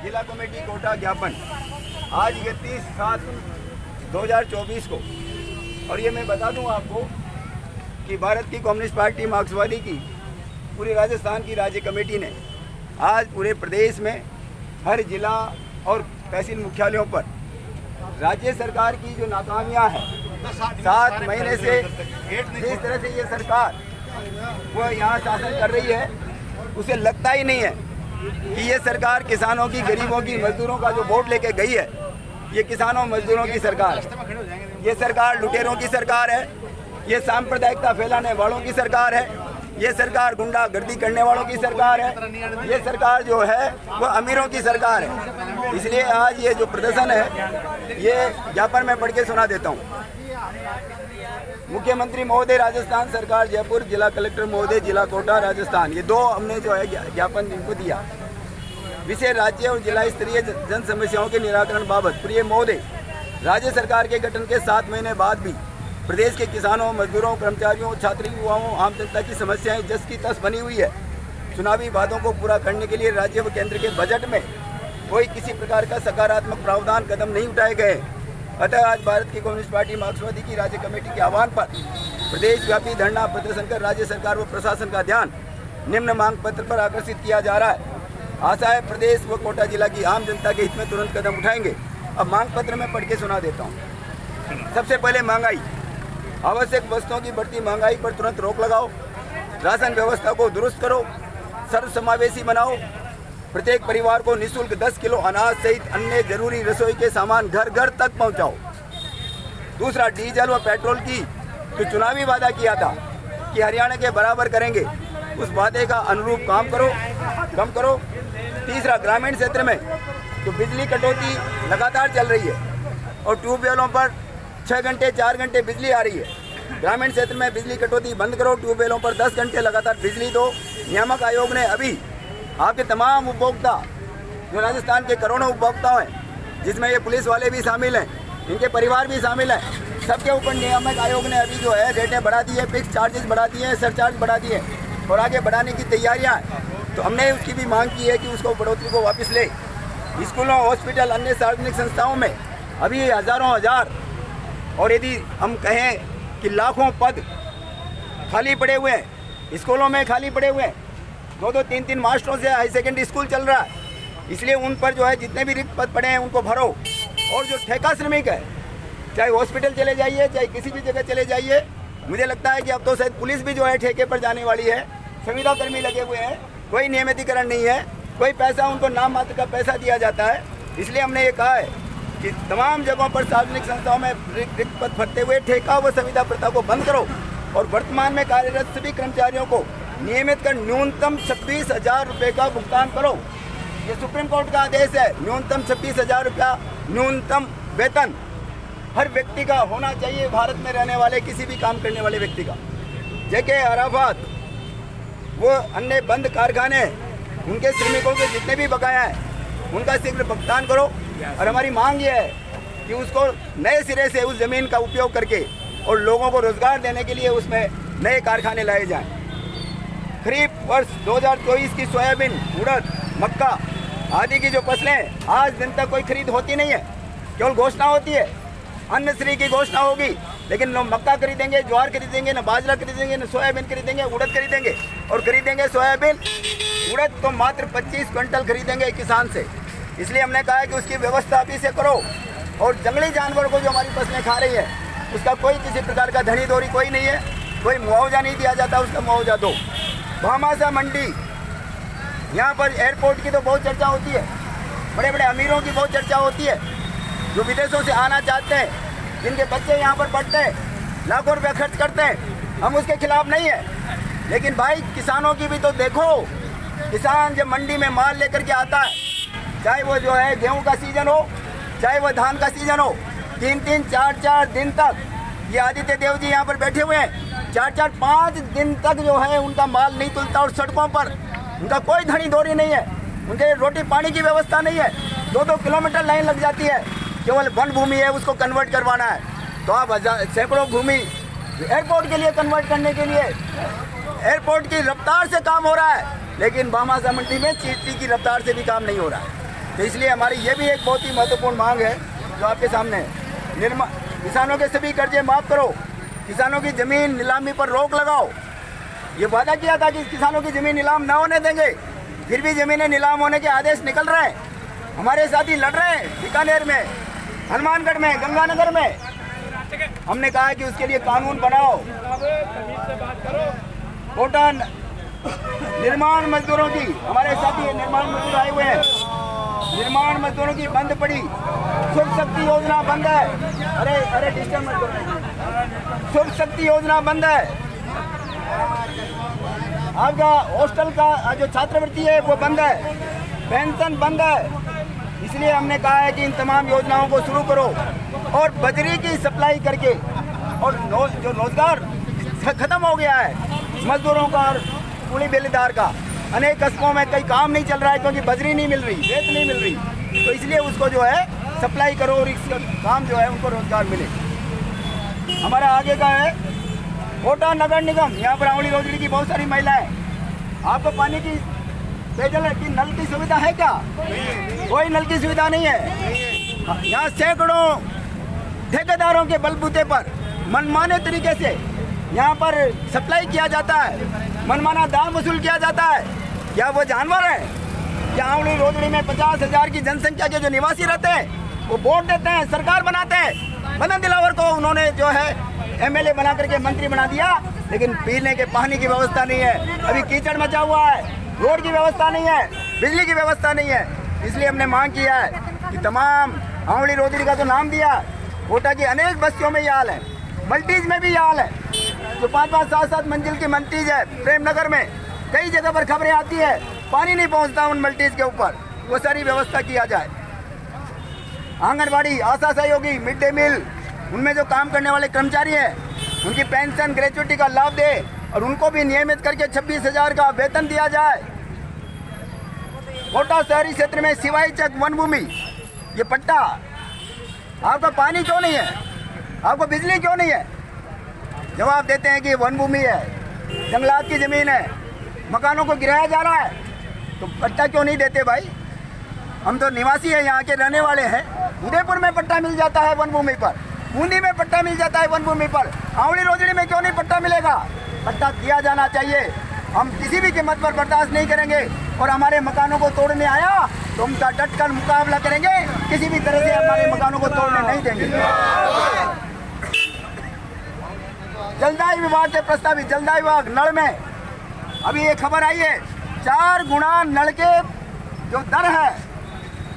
जिला कमेटी कोटा ज्ञापन आज 31/7/2024 को। और ये मैं बता दूं आपको कि भारत की कम्युनिस्ट पार्टी मार्क्सवादी की पूरी राजस्थान की राज्य कमेटी ने आज पूरे प्रदेश में हर जिला और तहसील मुख्यालयों पर राज्य सरकार की जो नाकामियां हैं 7 महीने से जिस तरह से ये सरकार वो यहाँ शासन कर रही है, उसे लगता ही नहीं है कि ये सरकार किसानों की, गरीबों की, मजदूरों का जो वोट लेके गई है, ये किसानों मजदूरों की सरकार है। ये सरकार लुटेरों की सरकार है, ये सांप्रदायिकता फैलाने वालों की सरकार है, ये सरकार गुंडागर्दी करने वालों की सरकार है, ये सरकार जो है वो अमीरों की सरकार है। इसलिए आज ये जो प्रदर्शन है, ये ज्ञापन में पढ़ के सुना देता हूँ। मुख्यमंत्री महोदय राजस्थान सरकार जयपुर, जिला कलेक्टर महोदय जिला कोटा राजस्थान, ये 2 हमने जो है ज्ञापन इनको दिया। विषय राज्य और जिला स्तरीय जन समस्याओं के निराकरण बाबत प्रिय महोदय, राज्य सरकार के गठन के 7 महीने बाद भी प्रदेश के किसानों, मजदूरों, कर्मचारियों, छात्र, युवाओं, आम जनता की समस्याएं जस की तस बनी हुई है। चुनावी वादों को पूरा करने के लिए राज्य व केंद्र के बजट में कोई किसी प्रकार का सकारात्मक प्रावधान कदम नहीं उठाए गए। अतः आज भारत की कम्युनिस्ट पार्टी मार्क्सवादी की राज्य कमेटी के आह्वान पर प्रदेश व्यापी धरना प्रदर्शन कर राज्य सरकार व प्रशासन का ध्यान निम्न मांग पत्र पर आकर्षित किया जा रहा है। आशा है प्रदेश व कोटा जिला की आम जनता के हित में तुरंत कदम उठाएंगे। अब मांग पत्र में पढ़ के सुना देता हूँ। सबसे पहले महंगाई, आवश्यक वस्तुओं की बढ़ती महंगाई पर तुरंत रोक लगाओ। राशन व्यवस्था को दुरुस्त करो, सर्वसमावेशी बनाओ। प्रत्येक परिवार को निःशुल्क 10 किलो अनाज सहित अन्य जरूरी रसोई के सामान घर घर तक पहुंचाओ। दूसरा, डीजल व पेट्रोल की जो चुनावी वादा किया था कि हरियाणा के बराबर करेंगे, उस वादे का अनुरूप काम करो, कम करो। तीसरा, ग्रामीण क्षेत्र में तो बिजली कटौती लगातार चल रही है और ट्यूबवेलों पर 6 घंटे 4 घंटे बिजली आ रही है। ग्रामीण क्षेत्र में बिजली कटौती बंद करो, ट्यूबवेलों पर 10 घंटे लगातार बिजली दो। नियामक आयोग ने अभी आपके तमाम उपभोक्ता, जो राजस्थान के करोड़ों उपभोक्ता हैं, जिसमें ये पुलिस वाले भी शामिल हैं, इनके परिवार भी शामिल हैं, सबके ऊपर नियामक आयोग ने अभी जो है रेटें बढ़ा दी है, फिक्स चार्जेस बढ़ा दिए हैं, सरचार्ज बढ़ा दिए हैं और आगे बढ़ाने की तैयारियां हैं। तो हमने उसकी भी मांग की है कि उसको बढ़ोतरी को वापस ले। स्कूलों, हॉस्पिटल, अन्य सार्वजनिक संस्थाओं में अभी हज़ारों हजार और यदि हम कहें कि लाखों पद खाली पड़े हुए हैं, स्कूलों में खाली पड़े हुए हैं। 2-2, 3-3 मास्टरों से हाई सेकेंडरी स्कूल चल रहा है। इसलिए उन पर जो है जितने भी रिक्त पद पड़े हैं उनको भरो। और जो ठेका श्रमिक है, चाहे हॉस्पिटल चले जाइए, चाहे किसी भी जगह चले जाइए, मुझे लगता है कि अब तो शायद पुलिस भी जो है ठेके पर जाने वाली है। संविदा कर्मी लगे हुए हैं, कोई नियमितीकरण नहीं है, कोई पैसा उनको नाम मात्र का पैसा दिया जाता है। इसलिए हमने ये कहा है कि तमाम जगहों पर सार्वजनिक संस्थाओं में रिक्त पद भरते हुए ठेका व संविदा प्रथा को बंद करो और वर्तमान में कार्यरत सभी कर्मचारियों को नियमित कर न्यूनतम 26,000 रुपये का भुगतान करो। ये सुप्रीम कोर्ट का आदेश है। न्यूनतम 26,000 रुपया न्यूनतम वेतन हर व्यक्ति का होना चाहिए, भारत में रहने वाले किसी भी काम करने वाले व्यक्ति का। जेके अराफात, वो अन्य बंद कारखाने, उनके श्रमिकों के जितने भी बकाया हैं उनका शीघ्र भुगतान करो। और हमारी मांग ये है कि उसको नए सिरे से उस ज़मीन का उपयोग करके और लोगों को रोज़गार देने के लिए उसमें नए कारखाने लाए जाएं। खरीफ वर्ष 2024 की सोयाबीन, उड़द, मक्का आदि की जो फसलें आज दिन तक कोई खरीद होती नहीं है, केवल घोषणा होती है। अन्न श्री की घोषणा होगी, लेकिन न मक्का खरीदेंगे, ज्वार खरीदेंगे, न बाजरा खरीदेंगे, न सोयाबीन खरीदेंगे, उड़द खरीदेंगे। और खरीदेंगे सोयाबीन, उड़द तो मात्र 25 क्विंटल खरीदेंगे किसान से। इसलिए हमने कहा है कि उसकी व्यवस्था अभी से करो। और जंगली जानवर को जो हमारी फसलें खा रही है, उसका कोई किसी प्रकार का धनी दोरी कोई नहीं है, कोई मुआवजा नहीं दिया जाता, उसका मुआवजा दो। भामाशाह मंडी, यहाँ पर एयरपोर्ट की तो बहुत चर्चा होती है, बड़े बड़े अमीरों की बहुत चर्चा होती है, जो विदेशों से आना चाहते हैं, जिनके बच्चे यहाँ पर पढ़ते हैं, लाखों रुपया खर्च करते हैं। हम उसके खिलाफ नहीं है, लेकिन भाई किसानों की भी तो देखो। किसान जब मंडी में माल लेकर के आता है, चाहे वो जो है गेहूँ का सीजन हो, चाहे वो धान का सीजन हो, 3-3, 4-4 दिन तक ये आदित्य देव जी यहाँ पर बैठे हुए हैं, 4-4, 5 दिन तक जो है उनका माल नहीं तुलता और सड़कों पर उनका कोई धनी दोरी नहीं है, उनके रोटी पानी की व्यवस्था नहीं है। 2-2 किलोमीटर लाइन लग जाती है, केवल वन भूमि है उसको कन्वर्ट करवाना है। तो आप सैकड़ों भूमि एयरपोर्ट के लिए कन्वर्ट करने के लिए एयरपोर्ट की रफ्तार से काम हो रहा है, लेकिन भामाशाह मंडी में चींटी की रफ्तार से भी काम नहीं हो रहा है। तो इसलिए हमारी ये भी एक बहुत ही महत्वपूर्ण मांग है जो आपके सामने है। किसानों के सभी कर्जे माफ़ करो, किसानों की ज़मीन नीलामी पर रोक लगाओ। ये वादा किया था कि किसानों की ज़मीन नीलाम ना होने देंगे, फिर भी ज़मीनें नीलाम होने के आदेश निकल रहे हैं। हमारे साथी लड़ रहे हैं बीकानेर में, हनुमानगढ़ में, गंगानगर में। हमने कहा है कि उसके लिए कानून बनाओ। कोटा निर्माण मजदूरों की, हमारे साथी निर्माण मजदूर आए हुए हैं, निर्माण मजदूरों की बंद पड़ी। शुभ शक्ति योजना बंद है। अरे डिस्टर्ब मत करो। शुभ शक्ति योजना बंद है। आपका हॉस्टल का जो छात्रवृत्ति है वो बंद है, पेंशन बंद है। इसलिए हमने कहा है कि इन तमाम योजनाओं को शुरू करो और बजरी की सप्लाई करके, और जो रोजगार खत्म हो गया है मजदूरों का और कूली बेलदार का, अनेक कस्बों में कई काम नहीं चल रहा है क्योंकि बजरी नहीं मिल रही, रेत नहीं मिल रही। तो इसलिए उसको जो है सप्लाई करो और इसका काम जो है उनको रोजगार मिले। हमारा आगे का है कोटा नगर निगम। यहाँ पर आंवली रोजड़ी की बहुत सारी महिलाएं, आपको पानी की पेयजल की नल की सुविधा है क्या? कोई नल की सुविधा नहीं है। यहाँ सैकड़ों ठेकेदारों के बलबूते पर मनमाने तरीके से यहाँ पर सप्लाई किया जाता है, मनमाना दाम वसूल किया जाता है। क्या वो जानवर है? क्या आंवली रोजड़ी में 50,000 की जनसंख्या के जो निवासी रहते हैं वो वोट देते हैं, सरकार बनाते हैं। मदन दिलावर को उन्होंने जो है एमएलए बना करके मंत्री बना दिया, लेकिन पीने के पानी की व्यवस्था नहीं है। अभी कीचड़ मचा हुआ है, रोड की व्यवस्था नहीं है, बिजली की व्यवस्था नहीं है। इसलिए हमने मांग किया है कि तमाम आंवली रोजड़ी का तो नाम दिया, कोटा की अनेक बस्तियों में ये हाल है, मल्टीज में भी ये हाल है। जो 5-5, 7-7 मंजिल की मल्टीज है प्रेमनगर में, कई जगह पर खबरें आती है पानी नहीं पहुंचता उन मल्टीज के ऊपर। वो सारी व्यवस्था किया जाए। आंगनबाड़ी, आशा सहयोगी, मिड डे मील, उनमें जो काम करने वाले कर्मचारी हैं उनकी पेंशन ग्रेच्युटी का लाभ दे और उनको भी नियमित करके 26,000 का वेतन दिया जाए। कोटा शहरी क्षेत्र में सिवाई चक वन भूमि, ये पट्टा, आपका पानी क्यों नहीं है? आपको बिजली क्यों नहीं है? जवाब देते हैं कि वन भूमि है, जंगलात की ज़मीन है, मकानों को गिराया जा रहा है, तो पट्टा क्यों नहीं देते भाई? हम तो निवासी हैं, यहाँ के रहने वाले हैं। उदयपुर में पट्टा मिल जाता है वन भूमि पर, बूंदी में पट्टा मिल जाता है वन भूमि पर, आंवली रोजड़ी में क्यों नहीं पट्टा मिलेगा? पट्टा दिया जाना चाहिए। हम किसी भी कीमत पर बर्दाश्त नहीं करेंगे और हमारे मकानों को तोड़ने आया तो उनका डट कर मुकाबला करेंगे। किसी भी तरह से हमारे मकानों को तोड़ने नहीं देंगे। जलदाय विभाग के प्रस्तावित जलदाय विभाग नल में अभी एक खबर आई है, 4 गुना नल के जो दर है,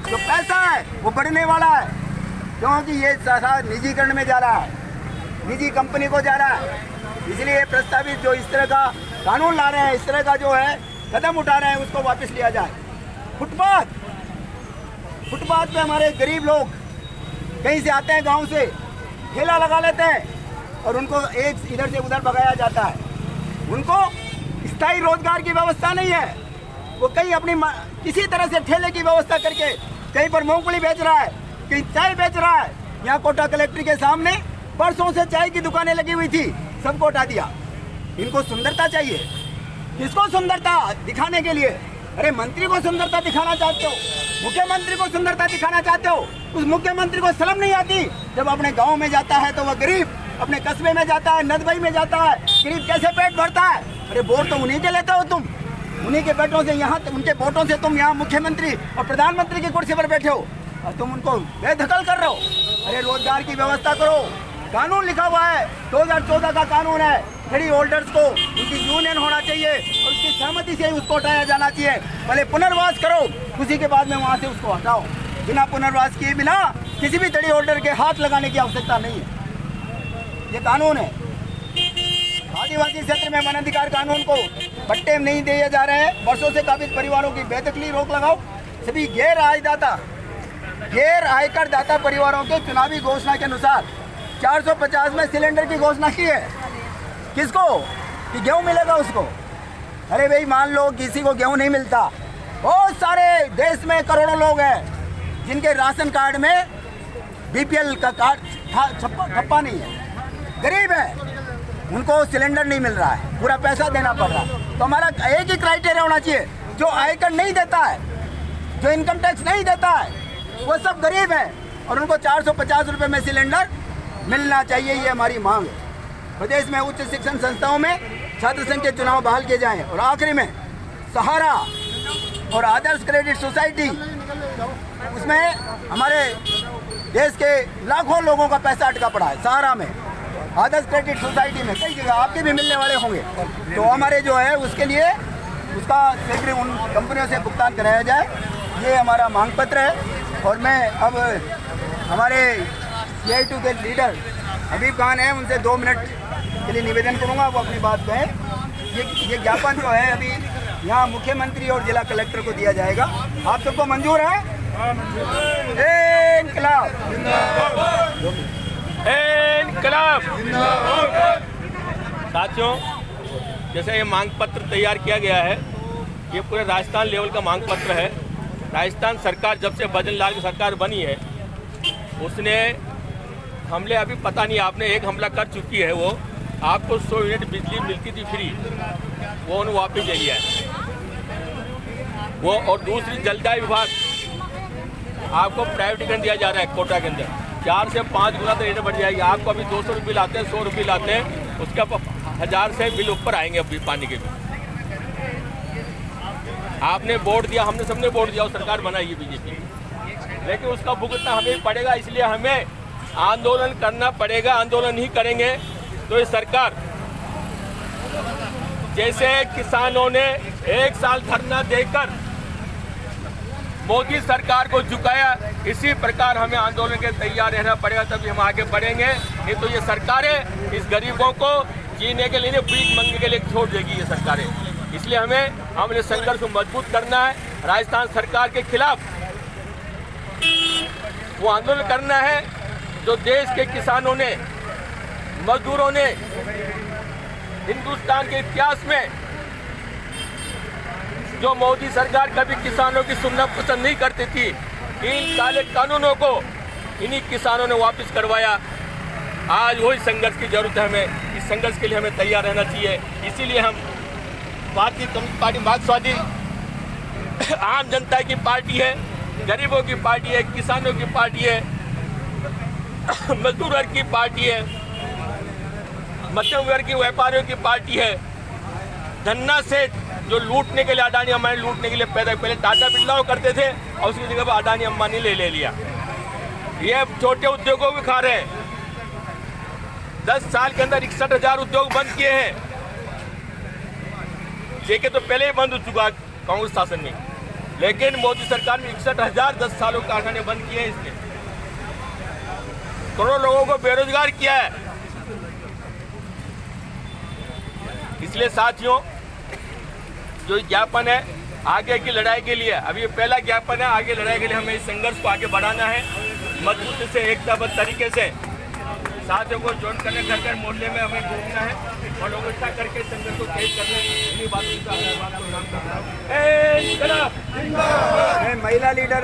जो पैसा है वो बढ़ने वाला है, क्योंकि ये सारा निजीकरण में जा रहा है, निजी कंपनी को जा रहा है। इसलिए प्रस्तावित जो इस तरह का कानून ला रहे हैं, इस तरह का जो है कदम उठा रहे हैं, उसको वापस लिया जाए। फुटपाथ पे हमारे गरीब लोग कहीं से आते हैं, गांव से ठेला लगा लेते हैं और उनको एक इधर से उधर भगाया जाता है। उनको स्थायी रोजगार की व्यवस्था नहीं है। वो कहीं अपनी किसी तरह से ठेले की व्यवस्था करके कहीं पर मूंगफली बेच रहा है, कहीं चाय बेच रहा है। यहाँ कोटा कलेक्ट्री के सामने परसों से चाय की दुकानें लगी हुई थी, सबको हटा दिया। इनको सुंदरता चाहिए। किसको सुंदरता दिखाने के लिए? अरे मंत्री को सुंदरता दिखाना चाहते हो, मुख्यमंत्री को सुंदरता दिखाना चाहते हो, उस मुख्यमंत्री को शर्म नहीं आती? जब अपने गांव में जाता है तो वह गरीब, अपने कस्बे में जाता है, नदबई में जाता है, गरीब कैसे पेट भरता है? अरे वोट तो उन्हीं के लेते हो तुम, उन्हीं के बेटों से यहाँ, उनके वोटों से तुम यहाँ मुख्यमंत्री और प्रधानमंत्री की कुर्सी पर बैठे हो और तुम उनको बेदखल कर रहे हो। अरे रोजगार की व्यवस्था करो। कानून लिखा हुआ है, 2014 का कानून है, खड़ी होल्डर्स को उनकी यूनियन होना चाहिए और उसकी सहमति से ही उसको हटाया जाना चाहिए। पहले पुनर्वास करो, उसी के बाद में वहाँ से उसको हटाओ। बिना पुनर्वास किए बिना किसी भी तड़ी होल्डर के हाथ लगाने की आवश्यकता नहीं है। ये कानून है। आदिवासी क्षेत्र में वन अधिकार कानून को पट्टे नहीं दिए जा रहे हैं। वर्षों से काबिज परिवारों की बेदखली रोक लगाओ। सभी गैर आयकर दाता परिवारों के चुनावी घोषणा के अनुसार 450 में सिलेंडर की घोषणा की है। किसको? कि गेहूँ मिलेगा उसको। अरे भाई मान लो किसी को गेहूँ नहीं मिलता, बहुत सारे देश में करोड़ों लोग हैं जिनके राशन कार्ड में बीपीएल का कार्ड छप्पा नहीं है, गरीब है, उनको सिलेंडर नहीं मिल रहा है, पूरा पैसा देना पड़ रहा है। तो हमारा एक ही क्राइटेरिया होना चाहिए, जो आयकर नहीं देता है, जो इनकम टैक्स नहीं देता है वो सब गरीब है और उनको 450 रुपये में सिलेंडर मिलना चाहिए, ये हमारी मांग है। प्रदेश में उच्च शिक्षण संस्थाओं में छात्र संघ के चुनाव बहाल किए जाएं और आखिरी में सहारा और आदर्श क्रेडिट सोसाइटी, उसमें हमारे देश के लाखों लोगों का पैसा अटका पड़ा है। सहारा में, आदर्श क्रेडिट सोसाइटी में, कई जगह आपके भी मिलने वाले होंगे, तो हमारे जो है उसके लिए उसका शीघ्र उन कंपनियों से भुगतान कराया जाए, ये हमारा मांग पत्र है। और मैं अब हमारे CI2 के लीडर हबीब खान हैं, उनसे 2 मिनट के लिए निवेदन करूंगा, वो अपनी बात कहें। ये ज्ञापन जो है अभी यहाँ मुख्यमंत्री और जिला कलेक्टर को दिया जाएगा। आप सबको मंजूर है? इनकलाब इनकलाब। साथियों, जैसे ये मांग पत्र तैयार किया गया है, ये पूरे राजस्थान लेवल का मांग पत्र है। राजस्थान सरकार जब से भजन लाल की सरकार बनी है, उसने हमले, अभी पता नहीं, आपने एक हमला कर चुकी है, वो आपको 100 यूनिट बिजली मिलती थी फ्री, वो उन्होंने वापस ले लिया है वो। और दूसरी जलदाय विभाग, आपको प्राइवेटीकरण दिया जा रहा है कोटा के अंदर, 4 से 5 गुना तो रेट बढ़ जाएगी। आपको अभी 200 रुपये लाते हैं, 100 रुपये लाते हैं, उसका 1000 से बिल ऊपर आएंगे अभी पानी के भी। आपने वोट दिया, हमने सबने वोट दिया, और सरकार बनाई है बीजेपी, लेकिन उसका भुगतना हमें पड़ेगा। इसलिए हमें आंदोलन करना पड़ेगा। आंदोलन नहीं करेंगे तो ये सरकार, जैसे किसानों ने 1 साल धरना देकर मोदी सरकार को झुकाया, इसी प्रकार हमें आंदोलन के तैयार रहना पड़ेगा, तभी हम आगे बढ़ेंगे। नहीं तो ये सरकारें इस गरीबों को जीने के लिए, भीख मांगने के लिए छोड़ देगी ये सरकारें। इसलिए हमें संघर्ष को मजबूत करना है। राजस्थान सरकार के खिलाफ वो आंदोलन करना है जो देश के किसानों ने, मजदूरों ने हिंदुस्तान के इतिहास में, जो मोदी सरकार कभी किसानों की सुनना पसंद नहीं करती थी, इन काले कानूनों को इन्हीं किसानों ने वापस करवाया। आज वही संघर्ष की जरूरत है हमें। इस संघर्ष के लिए हमें तैयार रहना चाहिए। इसीलिए हम भारतीय कम्युनिस्ट पार्टी मार्क्सवादी आम जनता की पार्टी है, गरीबों की पार्टी है, किसानों की पार्टी है, मजदूर वर्ग की पार्टी है, मध्यम वर्ग की व्यापारियों की पार्टी है। धन्ना सेठ जो लूटने के लिए, अडानी अंबानी लूटने के लिए पहले टाटा बिरला करते थे और उसकी जगह पर अडानी अंबानी ले लिया। ये छोटे उद्योगों भी खा रहे हैं। 10 साल के अंदर 61,000 उद्योग बंद किए हैं। जेके तो पहले ही बंद हो चुका कांग्रेस शासन में, लेकिन मोदी सरकार ने 61,000 10 सालों के कारखाने बंद किए हैं। इसने करोड़ों लोगों को बेरोजगार किया है। इसलिए साथियों, जो ज्ञापन है आगे की लड़ाई के लिए, अभी ये पहला ज्ञापन है, आगे लड़ाई के लिए हमें इस संघर्ष को आगे बढ़ाना है, मजबूती से, एकताबद्ध तरीके से साथियों को ज्वाइन करने, घर घर मोहल्ले में हमें घूमना है और लोग इकट्ठा करके संघर्ष को तेज करना है। इन्हीं बातों का बात को नाम करना है। महिला लीडर